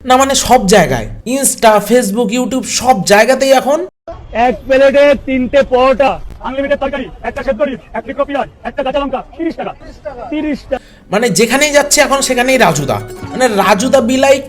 না মানে সব জায়গায় ইনস্টা ফেসবুক ইউটিউব সব জায়গাতেই এখন এক প্লেটে 3টে পরোটা, আনলিমিটেড তরকারি, একটা সেদ্ধ ডিম, এক টুকরো পেঁয়াজ, একটা কাঁচা লঙ্কা, 30 টাকা। 30 টাকা। মানে যেখানেই যাচ্ছে এখন সেখানেই রাজুদা, মানে রাজুদা বি লাইক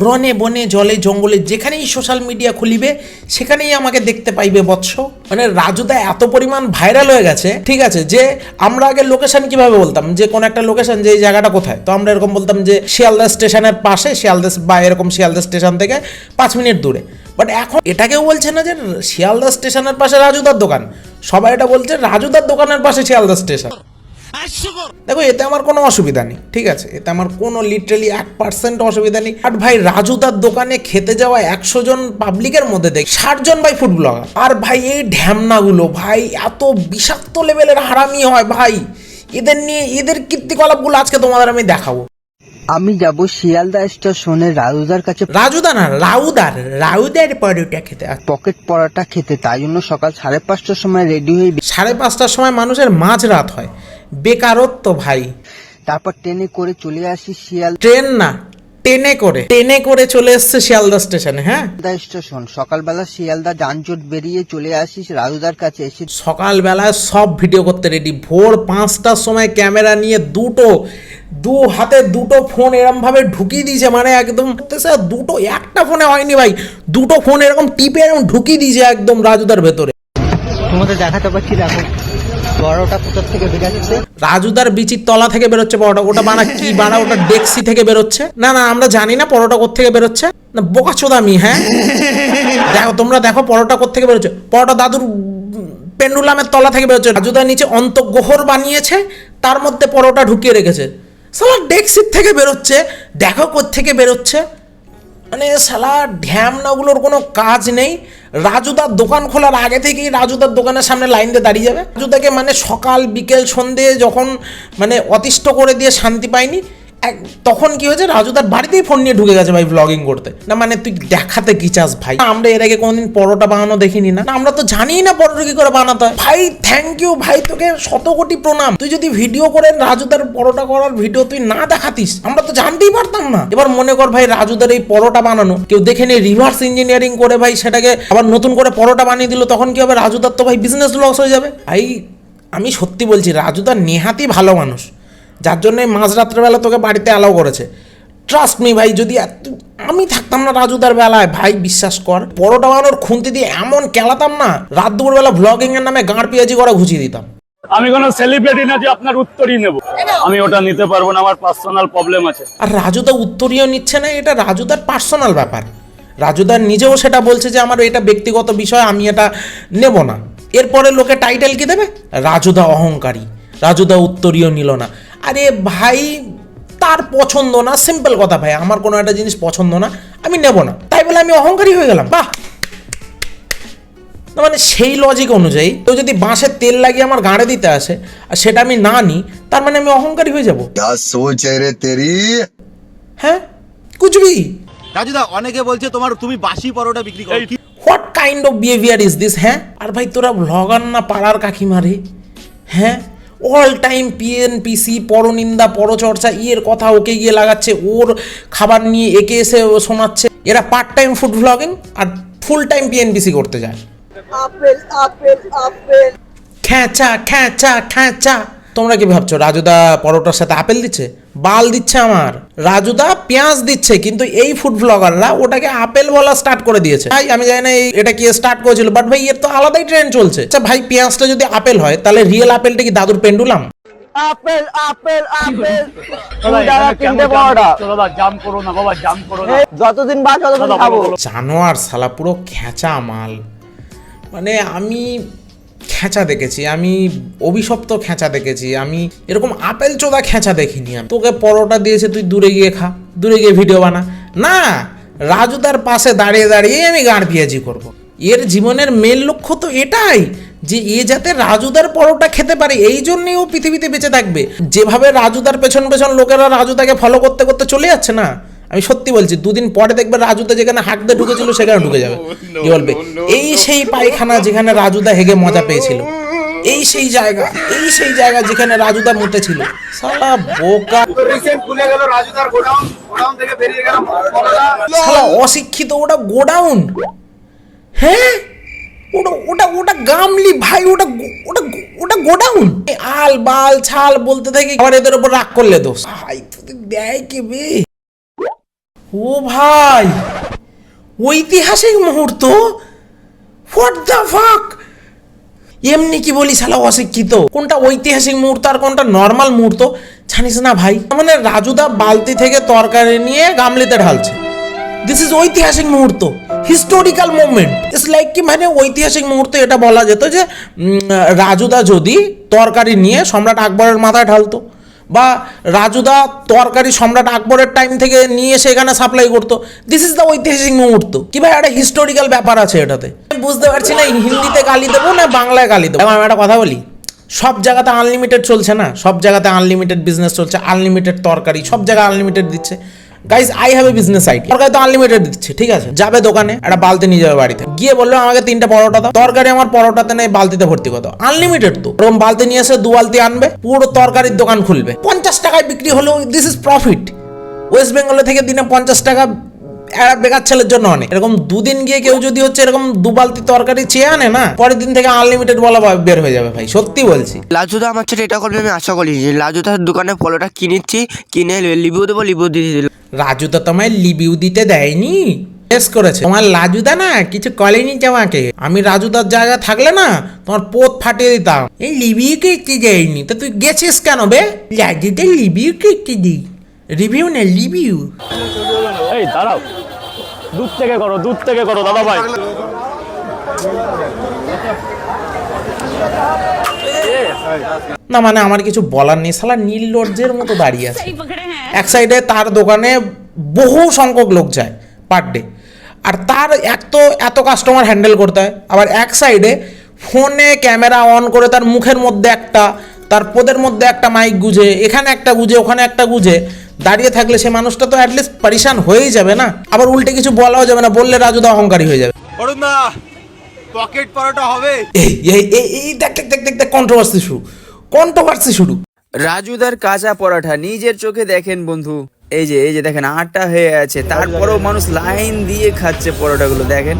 রনে বনে জলে জঙ্গলে যেখানেই সোশ্যাল মিডিয়া খুলিবে সেখানেই আমাকে দেখতে পাইবে বৎস। মানে রাজুদা এত পরিমাণ ভাইরাল হয়ে গেছে, ঠিক আছে, যে আমরা আগে লোকেশন কিভাবে বলতাম, যে কোন একটা লোকেশন যে এই জায়গাটা কোথায়, তো আমরা এরকম বলতাম যে শিয়ালদা স্টেশনের পাশে, শিয়ালদা বা এরকম শিয়ালদা স্টেশন থেকে 5 মিনিট দূরে। বাট এখন এটাকেও বলছে না যে শিয়ালদা স্টেশনের পাশে রাজুদার দোকান, সবাই এটা বলছে রাজুদার দোকানের পাশে শিয়ালদা স্টেশন। দেখো এতে আমার কোনো অসুবিধা নেই, ঠিক আছে, এতে আমার কোনো লিটারালি 1% অসুবিধা নেই। আর ভাই রাজুদার দোকানে খেতে যাওয়া 100 জন পাবলিকের মধ্যে দেখ 60 জন ভাই ফুড ব্লগার। আর ভাই এই ঢ্যামনাগুলো ভাই এত বিষাক্ত লেভেলের হারামি হয় ভাই, এদের নিয়ে এদের কীর্তিকলাপগুলো আজকে তোমাদের আমি দেখাবো। আমি যাব শিয়ালদা স্টেশনে রাজুদার কাছে, রাজুদা না রাউদার পরোটা খেতে, পকেট পরোটা খেতে। তাই জন্য সকাল 5:30টার সময় রেডি হয়ে 5:30টার সময় মানুষের মাঝরাত হয়, বেকারত্ব ভাই। তারপর ট্রেনে করে চলে আসি ট্রেন না টেনে করে চলে এসছে শিয়ালদা স্টেশনে। হ্যাঁ, শিয়ালদা স্টেশন। সকালবেলা শিয়ালদা যানজট বেরিয়ে চলে আসি রাজুদার কাছে। এসে সকালবেলায় সব ভিডিও করতে রেডি, ভোর 5টার সময় ক্যামেরা নিয়ে দু হাতে দুটো ফোন এরকম ভাবে ঢুকিয়ে দিয়েছে, মানে একদম দুটো, একটা ফোনে হয়নি ভাই, দুটো ফোন এরকম টিপে এরকম ঢুকিয়ে দিয়েছে একদম রাজুদার ভেতরে। তোমাদের দেখাতে পারছি, দেখো বড়টা কোথা থেকে বেরোচ্ছে। রাজুদার বিচির তলা থেকে বেরোচ্ছে পরোটা, ওটা কি বানা, ওটা ডেক্সি থেকে বেরোচ্ছে। না আমরা জানি না পরোটা কোত্থেকে বেরোচ্ছে, না বোকাচোদা আমি। হ্যাঁ দেখো, তোমরা দেখো পরোটা কোত্থেকে বেরোচ্ছে, পরোটা দাদুর পেন্ডুলামের তলা থেকে বেরোচ্ছে। রাজুদা নিচে অন্তঃগোহর বানিয়েছে, তার মধ্যে পরোটা ঢুকিয়ে রেখেছে, সালা ডেক্সির থেকে বেরোচ্ছে, দেখো কোত্থেকে বেরোচ্ছে। মানে শালা ঢ্যামনাগুলোর কোনো কাজ নেই। রাজুদার দোকান খোলার আগে থেকেই রাজুদার দোকানের সামনে লাইন দিয়ে দাঁড়িয়ে যাবে। রাজুদাকে মানে সকাল বিকেল সন্ধে যখন মানে অতিষ্ঠ করে দিয়ে শান্তি পায়নি, তখন কি হয়েছে, রাজুদার বাড়িতেই ফোন নিয়ে ঢুকে গেছে ভাই ব্লগিং করতে। না মানে তুই দেখাতে কি চাস ভাই? আমরা এর আগে কোনোদিন পরোটা বানানো দেখিনি না, আমরা তো জানিই না পরোটা কি করে বানাতে হয়। ভাই থ্যাংক ইউ ভাই, তোকে 100 কোটি প্রণাম। তুই যদি ভিডিও করে রাজুদার পরোটা করার ভিডিও তুই না দেখাতিস, আমরা তো জানতেই পারতাম না। এবার মনে কর ভাই রাজুদার এই পরোটা বানানো কেউ দেখে নিয়ে রিভার্স ইঞ্জিনিয়ারিং করে ভাই সেটাকে আবার নতুন করে পরোটা বানিয়ে দিল, তখন কি হবে? রাজুদার তো ভাই বিজনেস লস হয়ে যাবে। ভাই আমি সত্যি বলছি, রাজুদার নেহাতি ভালো মানুষ, যার জন্য মাঝরাত্রেবেলা তোকে বাড়িতে অ্যালাউ করেছে। ট্রাস্ট মি ভাই, যদি আমি থাকতাম না রাজুদার বেলায়, ভাই বিশ্বাস কর পরোটা বানানোর খুন্তি দিয়ে এমন কেলাতাম না, রাত দুপুরবেলা ব্লগিং এর নামে গাঁড় পেঁয়াজি করা ঘুচিয়ে দিতাম। আমি কোনো সেলিব্রিটি না যে আপনার উত্তরই নেব, আমি ওটা নিতে পারবো না, আমার পার্সোনাল প্রবলেম আছে। আর রাজুদা উত্তরীয় নিচ্ছে না, এটা রাজুদার পার্সোনাল ব্যাপার। রাজুদার নিজেও সেটা বলছে যে আমার এটা ব্যক্তিগত বিষয়, আমি এটা নেব না। এরপরে লোকে টাইটেল কি দেবে, রাজুদা অহংকারী, রাজুদা উত্তরীয় নিল না। আরে ভাই তার পছন্দ না, সিম্পল কথা ভাই, আমার কোনো একটা জিনিস পছন্দ না, আমি নেব না, তাই বলে আমি অহংকারী হয়ে গেলাম? বাহ, না মানে সেই লজিক অনুযায়ী তো যদি বাঁশের তেল লাগিয়ে আমার গাঁড়ে দিতে আসে আর সেটা আমি না নিই, তার মানে আমি অহংকারী হয়ে যাব? হ্যাঁ কুচবি। রাজুদা অনেকে বলছে তুমি বাসি পরোটা বিক্রি করো, what kind of behaviour is this? হ্যাঁ, আর ভাই তোরা ব্লগার না পাড়ার কাকিমারে? হ্যাঁ, অল টাইম পিএনপিসি, পরনিন্দা পরচর্চা, এর কথা ওকে গিয়ে লাগাচ্ছে, ওর খাবার নিয়ে একে এসে শোনাচ্ছে। এরা পার্ট টাইম ফুড ব্লগিং আর ফুল টাইম পিএনপিসি করতে যায়। আপেল আপেল আপেল, খ্যাঁচা খ্যাঁচা খ্যাঁচা। তোমরা কি ভাবছো রাজুদা পরোটার সাথে আপেল দিচ্ছে? বাল দিচ্ছে আমার। রাজুদা পেঁয়াজ দিচ্ছে, কিন্তু এই ফুড ব্লগাররা ওটাকে আপেল বলা স্টার্ট করে দিয়েছে। ভাই আমি জানি না এটা কি স্টার্ট করেছিল, বাট ভাই এর তো আলাদাই ট্রেন্ড চলছে। আচ্ছা ভাই পেঁয়াজটা যদি আপেল হয়, তাহলে রিয়েল আপেলটা কি দাদুর পেন্ডুলাম? Apple apple apple. জাম করো না বাবা, জাম করো না, যতদিন বাদ ততদিন খাবো। জানোয়ার শালা, পুরো খেঁচা মাল। মানে আমি খেঁচা দেখেছি, আমি অভিশপ্ত খেঁচা দেখেছি, আমি এরকম আপেল চোদা খেঁচা দেখিনি। আমি তোকে পরোটা দিয়েছে, তুই দূরে গিয়ে খা, দূরে গিয়ে ভিডিও বানা না। রাজুদার পাশে দাঁড়িয়ে দাঁড়িয়ে আমি গাঁড় পেঁয়াজি করবো। এর জীবনের মেন লক্ষ্য তো এটাই যে এ যাতে রাজুদার পরোটা খেতে পারে, এই জন্যই ও পৃথিবীতে বেঁচে থাকবে। যেভাবে রাজুদার পেছন পেছন লোকেরা রাজুদাকে ফলো করতে করতে চলে যাচ্ছে না, আমি সত্যি বলছি, 2 দিন পরে দেখবে রাজুদা যেখানে হাঁকতে ঢুকেছিল সেখানে ঢুকে যাবে। কি বলবে, এই সেই পায়খানা যেখানে রাজুদা হেগে মজা পেয়েছিল, এই সেই জায়গা, এই সেই জায়গা যেখানে রাজুদা মুতেছিল। শালা বোকা, শালা অশিক্ষিত, ওটা গোডাউন। হ্যাঁ, ওটা ওটা ওটা গামলি ভাই, ওটা ওটা ওটা গোডাউন। আল বাল ছাল বলতে থাকি, আবার এদের উপর রাগ করলে দোষ। ভাই তোদের দেয় কে বে? ও ভাই, ঐতিহাসিক মুহূর্ত। What the fuck? এমনি কি বলি শালা অশিক্ষিত? কোনটা ঐতিহাসিক মুহূর্ত আর কোনটা নর্মাল মুহূর্ত জানিস না ভাই? মানে রাজুদা বালতি থেকে তরকারি নিয়ে গামলিতে ঢালছে। দিস ইজ ঐতিহাসিক মুহূর্ত, হিস্টোরিক্যাল মোমেন্ট। ইটস লাইক কি মানে ঐতিহাসিক মুহূর্তে এটা বলা যেত যে রাজুদা যদি তরকারি নিয়ে সম্রাট আকবরের মাথায় ঢালতো, বা রাজুদা তরকারি সম্রাট আকবরের টাইম থেকে নিয়ে সেখানে সাপ্লাই করতো। দিস ইজ দ্য ঐতিহাসিক মুহূর্ত। কি ভাই, একটা হিস্টোরিক্যাল ব্যাপার আছে এটাতে। বুঝতে পারছি না হিন্দিতে গালি দেবো না বাংলায় গালি দেবো। আমি একটা কথা বলি, সব জায়গাতে আনলিমিটেড চলছে না, সব জায়গাতে আনলিমিটেড বিজনেস চলছে, আনলিমিটেড তরকারি সব জায়গায় আনলিমিটেড দিচ্ছে। Guys, I have a business idea. তরকারি তো আনলিমিটেড দিচ্ছে, ঠিক আছে, যাবে দোকানে একটা বালতি নিয়ে যাবে বাড়িতে, গিয়ে বললো আমাকে 3টা পরোটা দাও, তরকারি আমার পরোটাতে নেই, বালতিতে ভর্তি করো, আনলিমিটেড। তো এরকম বালতি নিয়ে এসে 2 বালতি আনবে, পুরো তরকারির দোকান খুলবে, 50 টাকায় বিক্রি হলো। This is profit. ওয়েস্ট বেঙ্গলে থেকে দিনে 50 টাকা একটা বেকার ছেলের জন্য অনেক। এরকম 2 দিন গিয়ে কেউ যদি হচ্ছে এরকম 2 বালতি তরকারি চেয়ে আনে না, পরের দিন থেকে আনলিমিটেড বলা বের হয়ে যাবে ভাই, সত্যি বলছি। লাজুদা আমার ছেলে এটা করবে আমি আশা করি। লাজুদার দোকানে পলোটা কিনেছি, কিনে লিভিউ দেবো, লিভিউ দিয়ে দিল। রাজুদা তোমায় লিভিউ দিতে দেয়নি, টেস্ট করেছে। তোমার লাজুদা না কিছু করেনি তোমাকে। আমি রাজুদার জায়গা থাকলে না তোমার পোত ফাটিয়ে দিতাম। এই লিভিউ করতে দেয়নি তো তুই গেছিস কেন বে? লাজুদা লিভিউ করতে দিই, রিভিউ না লিভিউ। এই দাঁড়াও, দূর থেকে করো, দূর থেকে করো দাদা ভাই। না মানে আমার কিছু বলার নেই, শালা নীললজ্জের মতো দাঁড়িয়ে আছে। এক সাইডে তার দোকানে বহু সংখ্যক লোক যায় পার ডে, আর তার এত কাস্টমার হ্যান্ডেল করতে হয়। আবার এক সাইডে ফোনে ক্যামেরা অন করে তার মুখের মধ্যে একটা, তার পোদের মধ্যে একটা মাইক গুজে, এখানে একটা গুজে ওখানে একটা গুজে দাঁড়িয়ে থাকলে সে মানুষটা তো অ্যাটলিস্ট পরিশান হয়েই যাবে না। আবার উল্টে কিছু বলাও যাবে না, বললে রাজুদা অহংকারী হয়ে যাবে। অরুণ দা, পকেট পরোটা হবে? এই দেখ কন্ট্রোভার্সি শুরু। রাজুদার কাঁচা পরাঠা নিজের চোখে দেখেন বন্ধু, এই যে দেখেন আটা হয়ে আছে, তারপরেও মানুষ লাইন দিয়ে খাচ্ছে পরোটাগুলো দেখেন।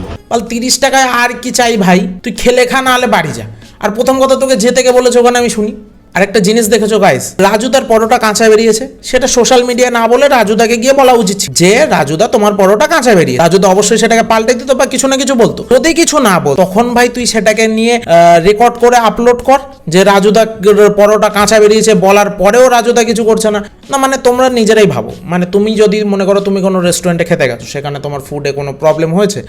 30 টাকায় আর কি চাই ভাই? তুই খেলে খা, না হলে বাড়ি যা। আর প্রথম কথা তোকে যে থেকে বলেছে ওখানে আমি শুনি। আরেকটা জিনিস দেখেছো গাইস, রাজুদার পরোটা কাঁচা বেরিয়েছে, সেটা সোশ্যাল মিডিয়া না বলে রাজুদাকে গিয়ে বলা উচিত যে রাজুদা তোমার পরোটা কাঁচা বেরিয়ে। রাজুদা অবশ্যই সেটাকে পাল্টে দিত বা কিছু না কিছু বলতো। যদি কিছু না বল তখন ভাই তুই সেটাকে নিয়ে রেকর্ড করে আপলোড কর যে রাজুদা পরোটা কাঁচা বেরিয়েছে, বলার পরেও রাজুদা কিছু করছে না। না মানে তোমরা নিজেরাই ভাবো, মানে তুমি যদি মনে করো তুমি কোনো রেস্টুরেন্টে খেতে গেছো, সেখানে তোমার ফুডে কোনো প্রবলেম হয়েছে,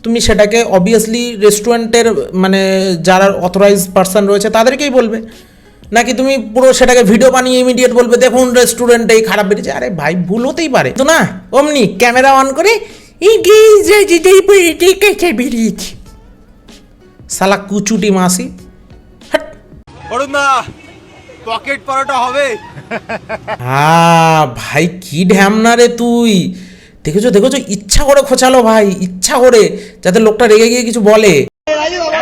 তুমি সেটাকে অবভিয়াসলি রেস্টুরেন্টের মানে যারা অথরাইজ পার্সন রয়েছে তাদেরকেই বলবে, নাকি তুমি পুরো সেটাকে ভিডিও বানিয়ে ইমিডিয়েট বলবে দেখুন রেস্টুরেন্টেই খারাপ বেরিয়েছে? আরে ভাই ভুল হতেই পারে তো না, অমনি ক্যামেরা অন করে বেরিয়েছে শালা কুচুটি মাসি। অরুণ দা, পকেট পরোটা হবে? হ্যাঁ ভাই, কি ঢ্যামনা রে তুই। দেখেছো ইচ্ছা করে খোঁচালো ভাই, ইচ্ছা করে, যাতে লোকটা রেগে গিয়ে কিছু বলে।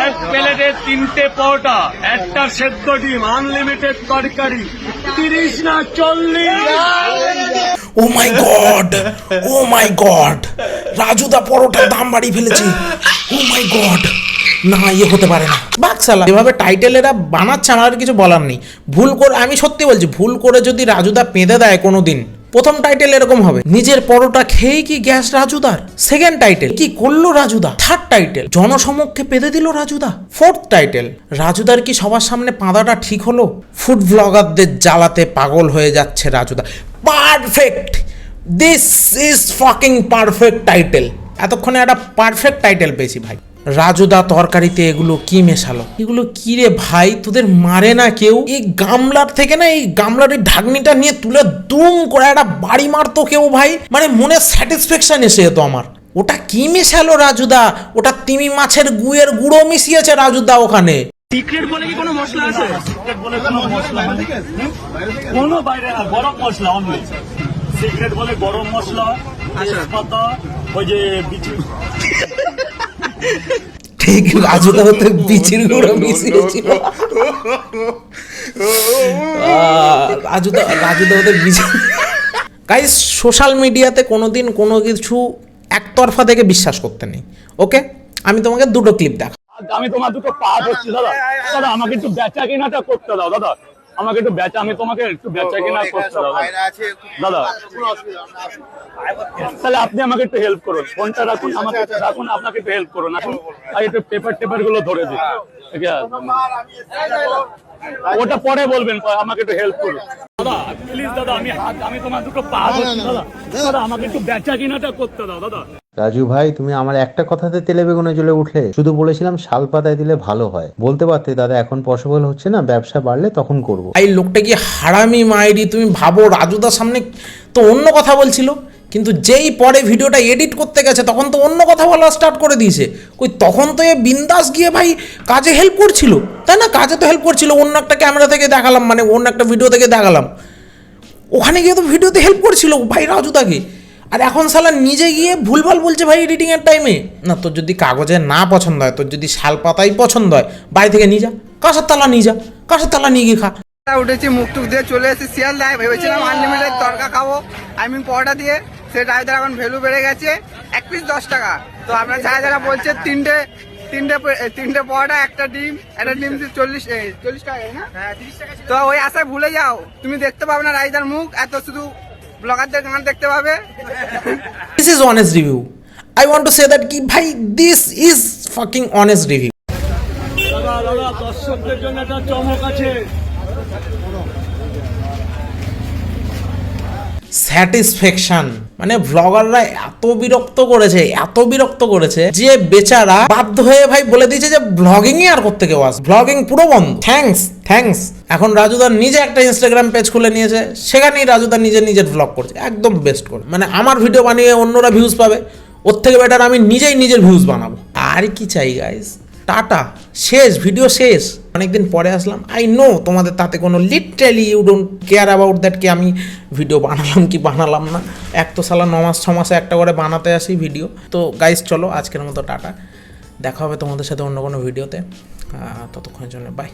এক প্লেটে 3টে পরোটা, একটা সেদ্ধ ডিম, আনলিমিটেড তরকারি, 30 না 40। ও মাই গড, রাজুদা পরোটার দাম বাড়িয়ে ফেলেছে। ও মাই গড, না ইয়ে হতে পারে না। বাকসালা এভাবে টাইটেল এরা বানাচ্ছে, আমার আর কিছু বলার নেই। ভুল করে, আমি সত্যি বলছি, ভুল করে যদি রাজুদা পেঁদে দেয় কোনোদিন, প্রথম টাইটেল এরকম হবে নিজের পরোটা খেয়ে কি গ্যাস রাজুদার, সেকেন্ড টাইটেল কি করলো রাজুদা, থার্ড টাইটেল জনসমক্ষে পেঁদে দিল রাজুদা, ফোর্থ টাইটেল রাজুদার কি সবার সামনে পাঁদাটা ঠিক হলো, ফুড ব্লগারদের জ্বালাতে পাগল হয়ে যাচ্ছে রাজুদা। Perfect, this is fucking perfect title. এতক্ষণে একটা পারফেক্ট টাইটেল পেয়েছি ভাই। রাজুদা তরকারিতে এগুলো কি মেশালো, এগুলো কি রে ভাই? তোদের মারে না কেউ? এই গামলার থেকে না, এই গামলার এই ঢাকনিটা নিয়ে তুলে দুম করে একটা বাড়ি মারতো কেউ ভাই, মানে মনে স্যাটিসফ্যাকশন এসে যেত আমার। ওটা কি মেশালো রাজুদা? ওটা তিমি মাছের গুয়ের গুঁড়ো মিশিয়েছে রাজুদা ওখানে। সিক্রেট বলে কি কোনো মশলা আছে? সিক্রেট বলে কোনো মশলা নেই, কোনো বাইরে না, গরম মশলা অনলি। সিক্রেট বলে গরম মশলা, তেজপাতা, ওই যে ঠিক রাজুদা হতে বিচির গুঁড়ো মিশিয়েছিল। রাজুদা হতে বিচি। গাইস, সোশ্যাল মিডিয়াতে কোনোদিন কোনো কিছু একতরফা থেকে বিশ্বাস করতে নেই। ওকে, আমি তোমাকে দুটো ক্লিপ দেখাবো। আমি তোমার দুটো পা ধরছি দাদা। দাদা আমাকে একটু বেচা কেনাটা করতে দাও দাদা, আমাকে একটু বেচা, আমি তোমাকে একটু বেচা কেনা করতে দাও দাদা। তাহলে আপনি আমাকে একটু হেল্প করুন, ফোনটা রাখুন, আমাকে রাখুন, আপনাকে একটু হেল্প করুন। আসুন, আর একটু পেপার গুলো ধরে দিন। ওটা পরে বলবেন, আমাকে একটু হেল্প করুন দাদা, প্লিজ দাদা। আমি তোমার দুটো পা ধরছি দাদা। দাদা আমাকে একটু বেচা কেনাটা করতে দাও দাদা। রাজু ভাই, তুমি আমার একটা কথাতে তেলে বেগুনে জ্বলে উঠলে। শুধু বলেছিলাম শাল পাতায় দিলে ভালো হয়, বলতে পারতে দাদা এখন পসিবল হচ্ছে না, ব্যবসা বাড়লে তখন করব। এই লোকটা কি হারামি মাইরি! তুমি ভাবো, রাজুদার সামনে তো অন্য কথা বলছিল, কিন্তু যেই পরে ভিডিওটা এডিট করতে গেছে তখন তো অন্য কথা বলা স্টার্ট করে দিয়েছে। কই তখন তো এ বিন্দাস গিয়ে ভাই কাজে হেল্প করছিল, তাই না? কাজে তো হেল্প করছিল, অন্য একটা ক্যামেরা থেকে দেখালাম, মানে অন্য একটা ভিডিও থেকে দেখালাম, ওখানে গিয়ে তো ভিডিওতে হেল্প করছিল ভাই রাজুদাকে। আর এখন শালা নিজে গিয়ে ভুলভাল বলছে ভাই এডিটিংয়ের টাইমে। না, তোর যদি কাগজে না পছন্দ হয়, তোর যদি শাল পাতাই পছন্দ হয়, বাড়ি থেকে নিয়ে যা, কাঁসার তালা নিয়ে যা, কাঁসার তালা নিয়ে গিয়ে খা। উঠেছি, মুখ টুক দিয়ে চলে এসেছি শিয়ালদায়। ভেবেছিলাম আনলিমিটেড তরকা খাবো, পরোটা দিয়ে। সেটা এখন ভ্যালু বেড়ে গেছে, 1 পিস 10 টাকা। তো আপনারা যারা বলছে তিনটে পরোটা, একটা ডিম 40 টাকা না? তো ওই আশায় ভুলে যাও, তুমি দেখতে পাবে না রাইদার মুখ, এত শুধু ব্লগারদের গান দেখতে পাবে। This is honest review. I want to say that কি ভাই, this is fucking honest review. দাদা দর্শকদের জন্য একটা চমক আছে। স্যাটিসফ্যাকশন, মানে ব্লগাররা এত বিরক্ত করেছে যে বেচারা বাধ্য হয়ে ভাই বলে দিয়েছে যে ব্লগিং আর করতে কেউ আস, ব্লগিং পুরো বন্ধ। থ্যাঙ্কস। এখন রাজুদা নিজে একটা ইনস্টাগ্রাম পেজ খুলে নিয়েছে, সেখানেই রাজুদা নিজের ব্লগ করছে, একদম বেস্ট করে। মানে আমার ভিডিও বানিয়ে অন্যরা ভিউজ পাবে, ওর থেকে বেটার আমি নিজের ভিউজ বানাবো। আর কি চাই গাইস? টাটা, শেষ, ভিডিও শেষ। অনেকদিন পরে আসলাম, আই নো তোমাদের তাতে কোনো literally you don't care about that কি আমি ভিডিও বানালাম কি বানালাম না। এক তো সালা 9 মাস 6 মাসে একটা করে বানাতে আসি ভিডিও। তো গাইস চলো, আজকের মতো টাটা, দেখা হবে তোমাদের সাথে অন্য কোনো ভিডিওতে। ততক্ষণের জন্য বাই।